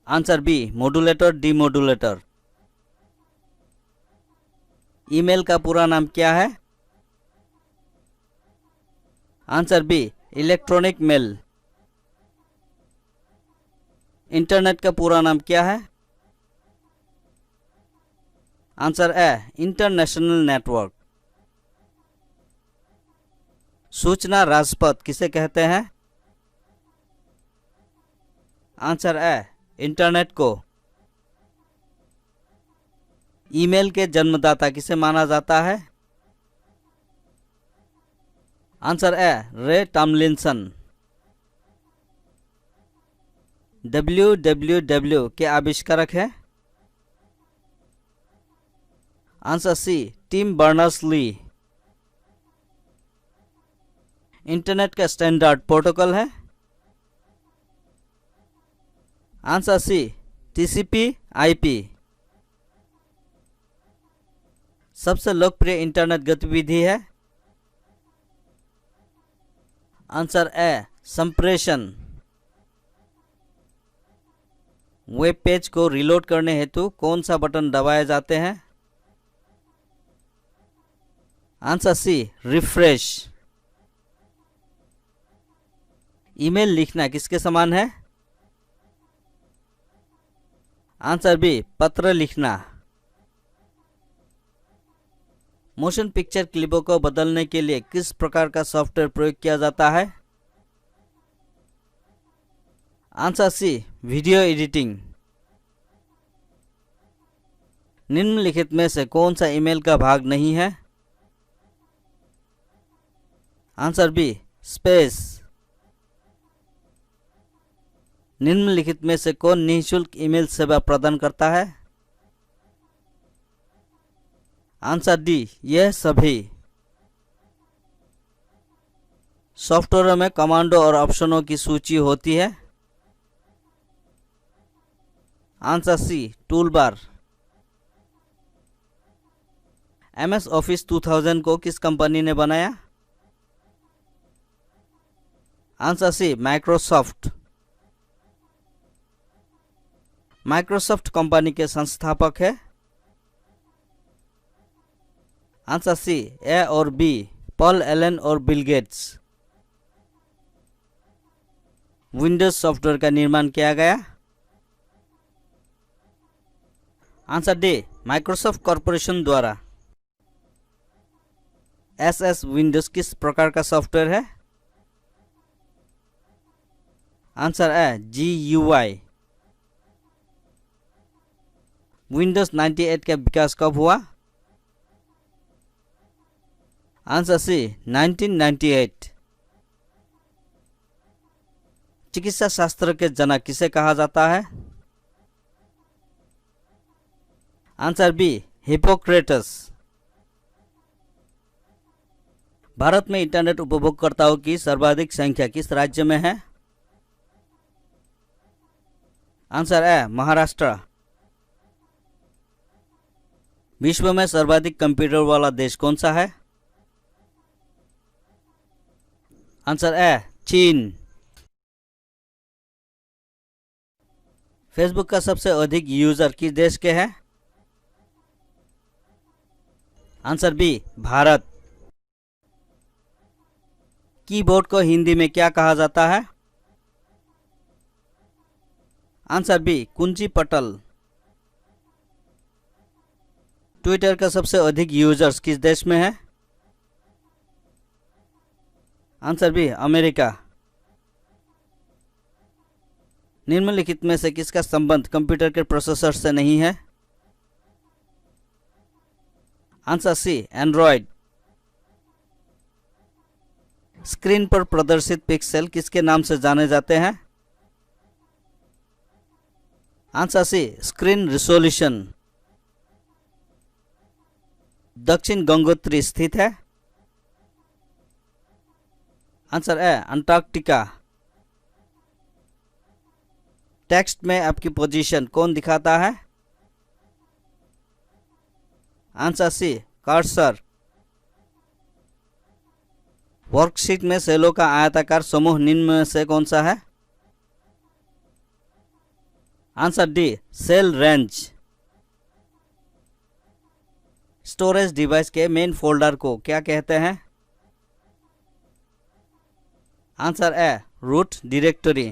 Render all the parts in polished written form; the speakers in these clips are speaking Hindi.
Answer B modulator demodulator. Email का पूरा नाम क्या है? Answer B electronic mail. Internet का पूरा नाम क्या है? Answer A international network. सूचना राजपथ किसे कहते हैं? आंसर ए इंटरनेट को। ईमेल के जन्मदाता किसे माना जाता है? आंसर ए रे टॉमलिंसन। www के आविष्कारक हैं? Answer C Tim Berners Lee. Internet का स्टैंडर्ड प्रोटोकॉल है? Answer C TCP/IP। सबसे लोकप्रिय इंटरनेट गतिविधि है? आंसर ए संप्रेषण। वेब पेज को रीलोड करने हेतु कौन सा बटन दबाए जाते हैं? आंसर सी रिफ्रेश। ईमेल लिखना किसके समान है? आंसर बी पत्र लिखना। मोशन पिक्चर क्लिपों को बदलने के लिए किस प्रकार का सॉफ्टवेयर प्रयोग किया जाता है? Answer C video editing. निम्नलिखित में से कौन सा ईमेल का भाग नहीं है? Answer B space. निम्नलिखित में से कौन निःशुल्क ईमेल सेवा प्रदान करता है? आंसर डी यह सभी। सॉफ्टवेयर में कमांडो और ऑप्शनों की सूची होती है? Answer C toolbar. MS office 2000 को किस कंपनी ने बनाया? Answer C Microsoft. Microsoft company के संस्थापक है? आंसर सी ए और बी पॉल एलन और बिल गेट्स। विंडोज सॉफ्टवेयर का निर्माण किया गया? आंसर डी माइक्रोसॉफ्ट कॉर्पोरेशन द्वारा। SS विंडोज किस प्रकार का सॉफ्टवेयर है? आंसर ए GUI। विंडोज 98 का विकास कब हुआ? Answer C 1998। चिकित्सा शास्त्र के जनक किसे कहा जाता है? Answer B Hippocrates. भारत में इंटरनेट उपभोगकर्ताओं की सर्वाधिक संख्या किस राज्य में है? आंसर ए महाराष्ट्र। विश्व में सर्वाधिक कंप्यूटर वाला देश कौन सा है? आंसर ए चीन। फेसबुक का सबसे अधिक यूजर किस देश के हैं? Answer B Bharat. कीबोर्ड को हिंदी में क्या कहा जाता है? आंसर बी कुंजी पटल। ट्विटर का सबसे अधिक यूजर्स किस देश में है? Answer B America. निम्नलिखित में से किसका संबंध कंप्यूटर के प्रोसेसर से नहीं है? आंसर सी एंड्रॉयड। स्क्रीन पर प्रदर्शित पिक्सेल किसके नाम से जाने जाते हैं? Answer C screen resolution. Dakshin Gangotri स्थित है? आंसर ए अंटार्कटिका। टेक्स्ट में आपकी पोजीशन कौन दिखाता है? आंसर सी कर्सर। वर्कशीट में सेलों का आयताकार समूह निम्न में से कौन सा है? Answer D cell range. Storage device के मेन फोल्डर को क्या कहते हैं? Answer A root directory.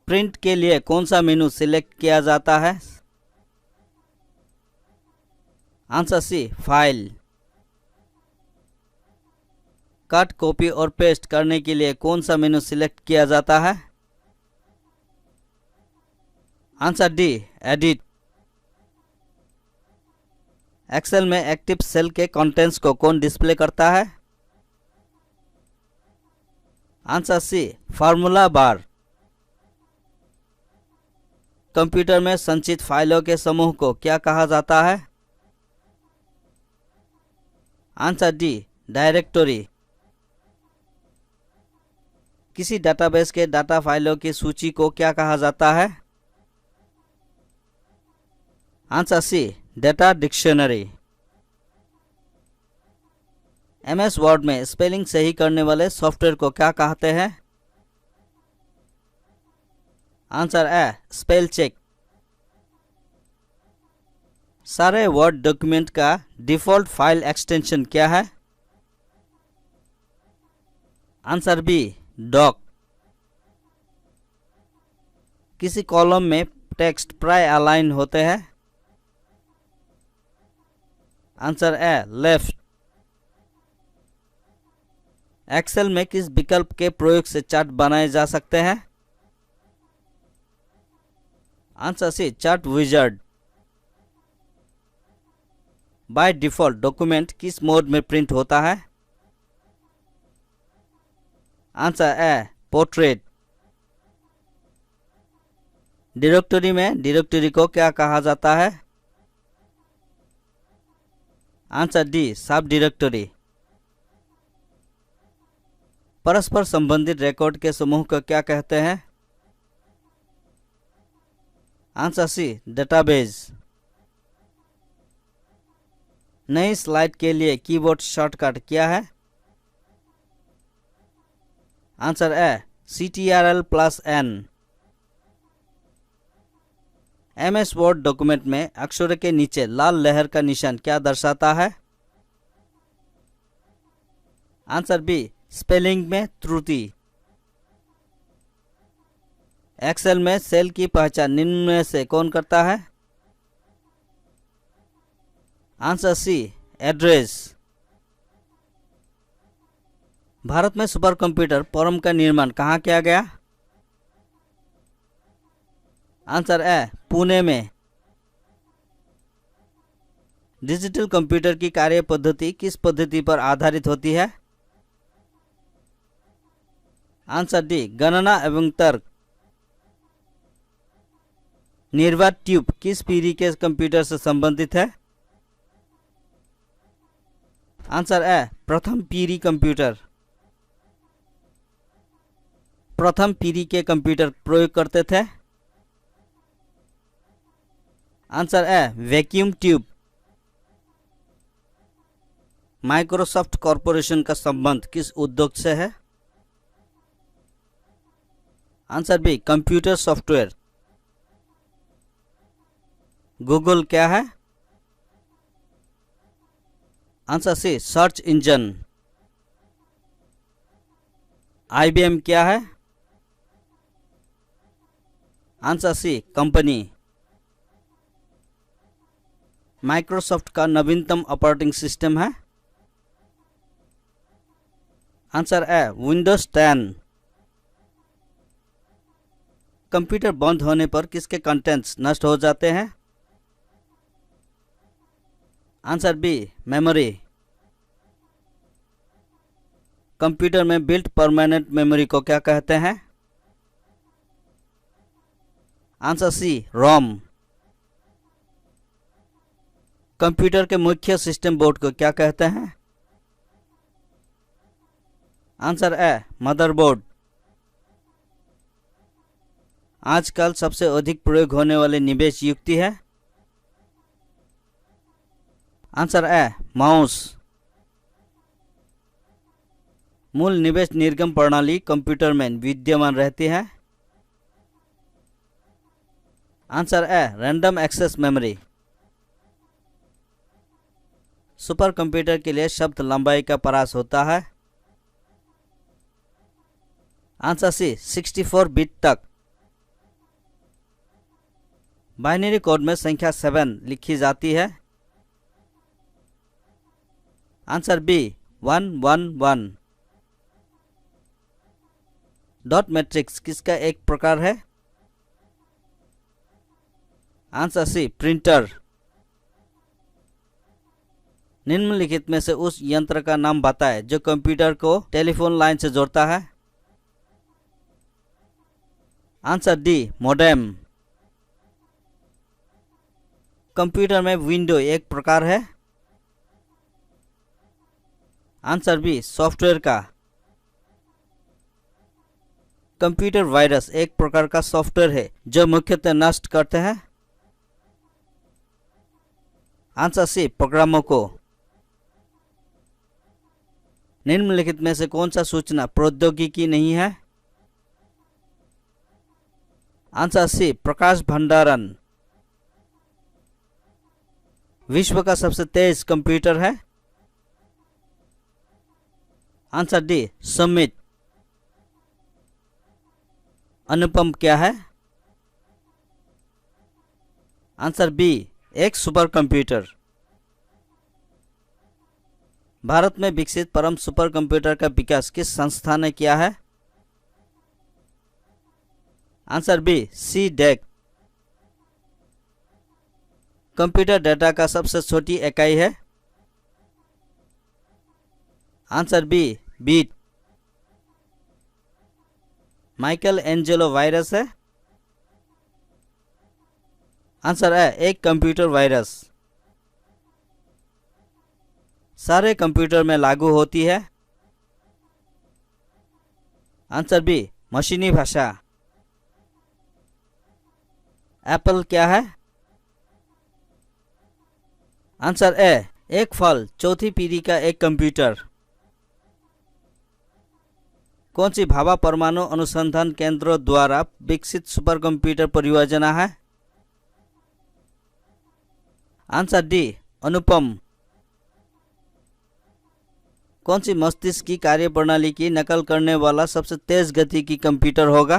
Print के लिए कौन सा मेनू सिलेक्ट किया जाता है? Answer C file. Cut, copy और पेस्ट करने के लिए कौन सा मेनू सिलेक्ट किया जाता है? Answer D edit. एक्सेल में एक्टिव सेल के कंटेंट्स को कौन डिस्प्ले करता है? Answer C formula bar. Computer में संचित फाइलों के समूह को क्या कहा जाता है? Answer D directory. किसी डेटाबेस के डाटा फाइलों की सूची को क्या कहा जाता है? Answer C data dictionary. MS Word में स्पेलिंग सही करने वाले सॉफ्टवेयर को क्या कहते हैं? Answer A spell check. सारे वर्ड डॉक्यूमेंट का डिफॉल्ट फाइल एक्सटेंशन क्या है? Answer B doc. किसी कॉलम में टेक्स्ट प्राय अलाइन होते हैं? आंसर ए लेफ्ट। एक्सेल में किस विकल्प के प्रयोग से चार्ट बनाए जा सकते हैं? Answer C chart wizard. By default document किस मोड में प्रिंट होता है? Answer A portrait. डायरेक्टरी में डायरेक्टरी को क्या कहा जाता है? Answer D sub directory. परस्पर संबंधित रिकॉर्ड के समूह को क्या कहते हैं? Answer C database. नई स्लाइड के लिए कीबोर्ड शॉर्टकट क्या है? Answer A CTRL+N। MS Word document में अक्षरों के नीचे लाल लहर का निशान क्या दर्शाता है? आंसर बी स्पेलिंग में त्रुटि। एक्सेल में सेल की पहचान निम्न में से कौन करता है? आंसर सी एड्रेस। भारत में सुपर कंप्यूटर परम का निर्माण कहाँ किया गया? आंसर ए पुणे में। डिजिटल कंप्यूटर की कार्य पद्धति किस पद्धति पर आधारित होती है? आंसर डी गणना एवं तर्क। निर्वात ट्यूब किस पीढ़ी के कंप्यूटर से संबंधित है? आंसर ए प्रथम पीढ़ी कंप्यूटर। प्रथम पीढ़ी के कंप्यूटर प्रयोग करते थे? Answer A vacuum tube. Microsoft corporation का संबंध किस उद्योग से है? Answer B computer software. Google क्या है? Answer C search engine. IBM क्या है? Answer C company. माइक्रोसॉफ्ट का नवीनतम ऑपरेटिंग सिस्टम है? Answer A Windows 10। कंप्यूटर बंद होने पर किसके कंटेंट्स नष्ट हो जाते हैं? Answer B memory. कंप्यूटर में बिल्ट परमानेंट मेमोरी को क्या कहते हैं? आंसर सी रोम। कंप्यूटर के मुख्य सिस्टम बोर्ड को क्या कहते हैं? Answer A motherboard. आजकल सबसे अधिक प्रयोग होने वाली निवेश युक्ति है? Answer A mouse. मूल निवेश निर्गम प्रणाली कंप्यूटर में विद्यमान रहती है? Answer A random access memory. Super computer के लिए शब्द लंबाई का परास होता है। आंसर सी 64 बिट तक। बाइनरी कोड में संख्या 7 लिखी जाती है। Answer B 111। डॉट मैट्रिक्स किसका एक प्रकार है? Answer C printer. निम्नलिखित में से उस यंत्र का नाम बताएं जो कंप्यूटर को टेलीफोन लाइन से जोड़ता है। Answer D modem. कंप्यूटर में विंडो एक प्रकार है। आंसर बी सॉफ्टवेयर का। कंप्यूटर वायरस एक प्रकार का सॉफ्टवेयर है जो मुख्यतः नष्ट करते हैं। आंसर सी प्रोग्रामों को। निम्नलिखित में से कौन सा सूचना प्रौद्योगिकी नहीं है? आंसर सी प्रकाश भंडारण। विश्व का सबसे तेज कंप्यूटर है। Answer D summit. अनुपम क्या है? आंसर बी एक सुपर कंप्यूटर। भारत में विकसित परम सुपर कंप्यूटर का विकास किस संस्था ने किया है? Answer B C DAC. Computer data का सबसे छोटी इकाई है। Answer B bit. Michelangelo virus है। आंसर है एक कंप्यूटर वायरस। सारे कंप्यूटर में लागू होती है। आंसर बी मशीनी भाषा। एप्पल क्या है? आंसर ए एक फल चौथी पीढ़ी का एक कंप्यूटर। कौन सी भाभा परमाणु अनुसंधान केंद्रों द्वारा विकसित सुपर कंप्यूटर परियोजना है? आंसर डी अनुपम। कौन सी मस्तिष्क की कार्यप्रणाली की नकल करने वाला सबसे तेज गति की कंप्यूटर होगा?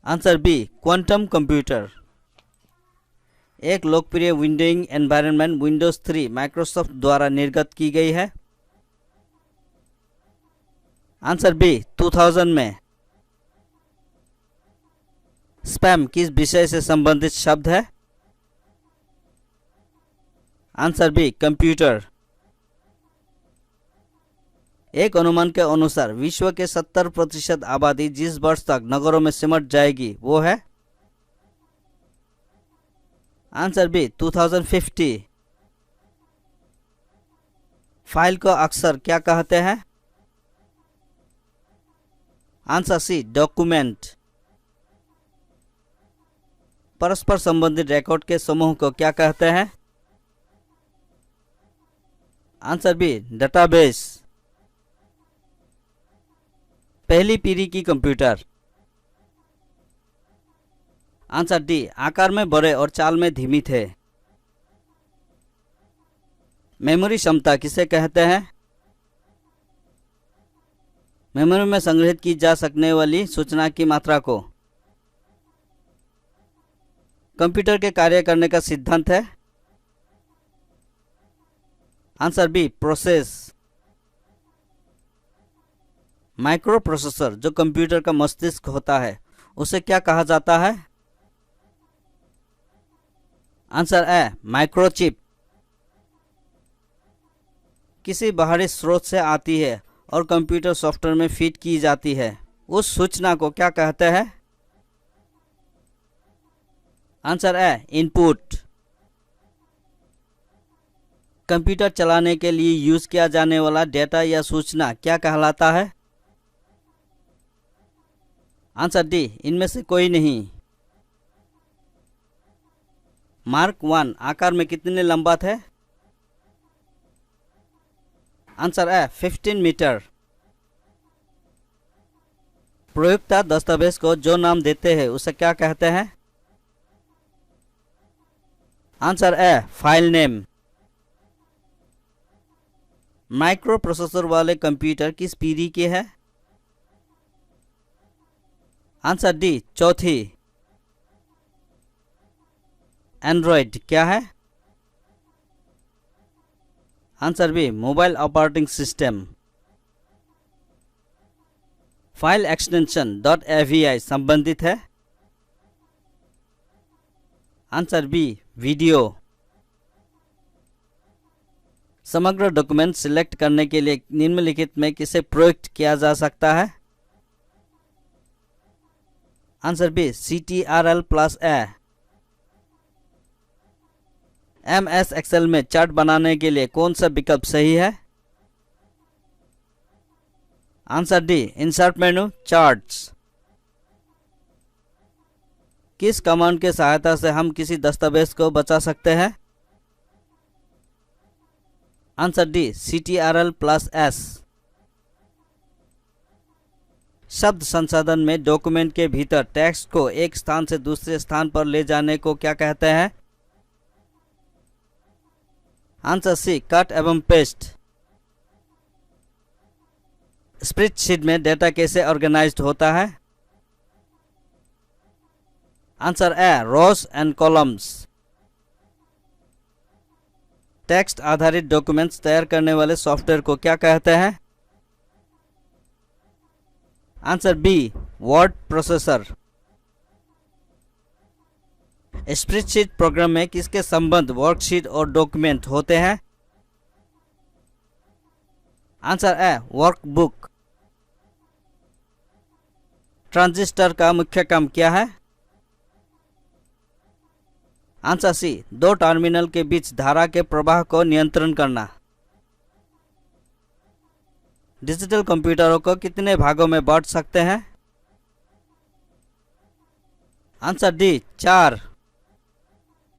Answer B quantum computer. एक लोकप्रिय विंडोइंग एनवायरनमेंट विंडोज 3 माइक्रोसॉफ्ट द्वारा निर्गत की गई है। आंसर बी 2000 में। स्पैम किस विषय से संबंधित शब्द है? Answer B computer. एक अनुमान के अनुसार विश्व के 70% आबादी जिस वर्ष तक नगरों में सिमट जाएगी वो है? Answer B 2050। फाइल को अक्सर क्या कहते हैं? Answer C document. परस्पर संबंधित रिकॉर्ड के समूह को क्या कहते हैं? Answer B database. पहली पीढ़ी की कंप्यूटर। आंसर डी आकार में बड़े और चाल में धीमी थे। मेमोरी क्षमता किसे कहते हैं? मेमोरी में संग्रहित की जा सकने वाली सूचना की मात्रा को। कंप्यूटर के कार्य करने का सिद्धांत है। Answer B process. Microprocessor जो कंप्यूटर का मस्तिष्क होता है उसे क्या कहा जाता है? Answer A microchip. किसी बाहरी स्रोत से आती है और कंप्यूटर सॉफ्टवेयर में फीड की जाती है उस सूचना को क्या कहते हैं? आंसर ए इनपुट। कंप्यूटर चलाने के लिए यूज किया जाने वाला डेटा या सूचना क्या कहलाता है? आंसर डी इनमें से कोई नहीं। मार्क 1 आकार में कितने लंबा थे? आंसर है 15 मीटर। प्रयोक्ता दस्तावेज को जो नाम देते हैं उसे क्या कहते हैं? आंसर ए, फाइल नेम। माइक्रो प्रोसेसर वाले कंप्यूटर किस पीढ़ी के है? आंसर डी, चौथी। एंड्रॉयड क्या है? Answer B, mobile operating system. File extension .avi संबंधित है? Answer B, video. समग्र डॉक्यूमेंट सिलेक्ट करने के लिए निम्नलिखित में किसे प्रयुक्त किया जा सकता है? Answer B, CTRL+A। MS Excel में चार्ट बनाने के लिए कौन सा विकल्प सही है? Answer D, insert menu, charts. किस कमांड के सहायता से हम किसी दस्तावेज को बचा सकते हैं? Answer D, CTRL+S। शब्द संसाधन में डॉक्यूमेंट के भीतर टेक्स्ट को एक स्थान से दूसरे स्थान पर ले जाने को क्या कहते हैं? आंसर सी, कट एवं पेस्ट। स्प्रेडशीट में डेटा कैसे ऑर्गेनाइज्ड होता है? Answer A, rows and columns. Text आधारित डॉक्यूमेंट्स तैयार करने वाले सॉफ्टवेयर को क्या कहते हैं? Answer B, word processor. Spreadsheet program में किसके संबंध वर्कशीट और डॉक्यूमेंट होते हैं? आंसर ए, वर्कबुक। ट्रांजिस्टर का मुख्य काम क्या है? आंसर सी, दो टर्मिनल के बीच धारा के प्रवाह को नियंत्रण करना। डिजिटल कंप्यूटरों को कितने भागों में बांट सकते हैं? Answer D, 4।